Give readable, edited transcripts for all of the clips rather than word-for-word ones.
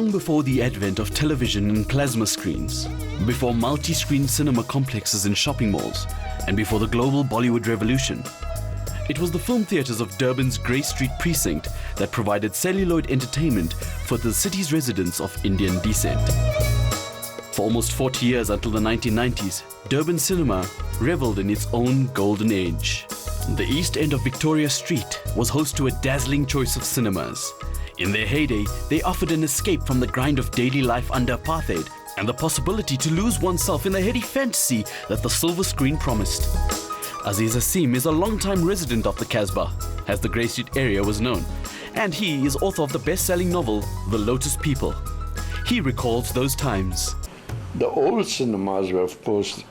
long before the advent of television and plasma screens, before multi-screen cinema complexes in shopping malls, and before the global Bollywood revolution. It was the film theatres of Durbans Grey Street precinct that provided celluloid entertainment for the city's residents of Indian descent. For almost 40 years until the 1990s, Durban cinema revelled in its own golden age. The east end of Victoria Street was host to a dazzling choice of cinemas. In their heyday, they offered an escape from the grind of daily life under apartheid and the possibility to lose oneself in the heady fantasy that the silver screen promised. Aziz Hassim is a long-time resident of the Casbah, as the Grey Street area was known, and he is author of the best-selling novel, The Lotus People. He recalls those times. The old cinemas were, of course,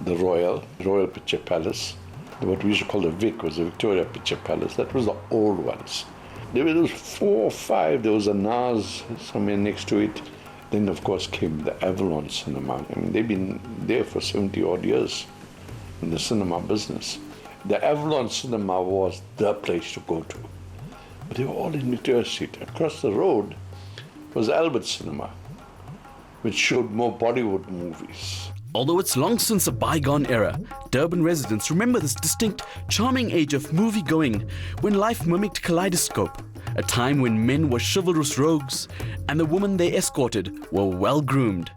the Royal Picture Palace. What we used to call the Vic was the Victoria Picture Palace. That was the old ones. There were those 4 or 5. There was a Naz somewhere next to it. Then, of course, came the Avalon Cinema. I mean, they've been there for 70-odd years in the cinema business. The Avalon Cinema was the place to go to. But they were all in Victoria Street. Across the road was Albert Cinema, which showed more Bollywood movies. Although it's long since a bygone era, Durban residents remember this distinct, charming age of movie-going when life mimicked kaleidoscope, a time when men were chivalrous rogues and the women they escorted were well-groomed.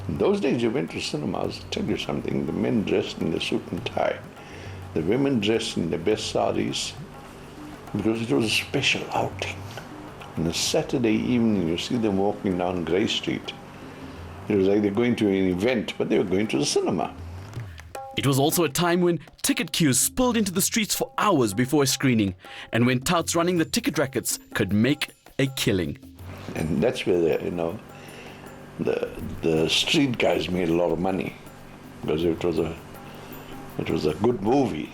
In those days you went to cinemas, I'll tell you something, the men dressed in the suit and tie, the women dressed in their best saris, because it was a special outing. On a Saturday evening you see them walking down Grey Street. It was like they're going to an event, but they were going to the cinema. It was also a time when ticket queues spilled into the streets for hours before a screening, and when touts running the ticket rackets could make a killing. And that's where the street guys made a lot of money, because it was a good movie.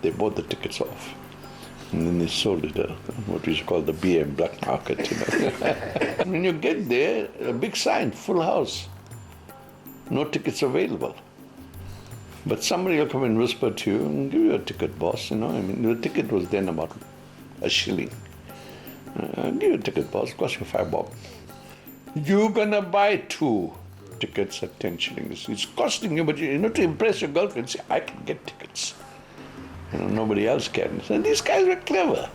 They bought the tickets off, and then they sold it at what we used to call the BM black market. When you get there, a big sign, full house, no tickets available. But somebody will come and whisper to you and give you a ticket, boss. I mean, the ticket was then about a shilling. I'll give you a ticket, boss, cost you 5 bob. You're gonna buy 2 tickets at 10 shillings. It's costing you, but to impress your girlfriend, say, I can get tickets. Nobody else can. So these guys were clever.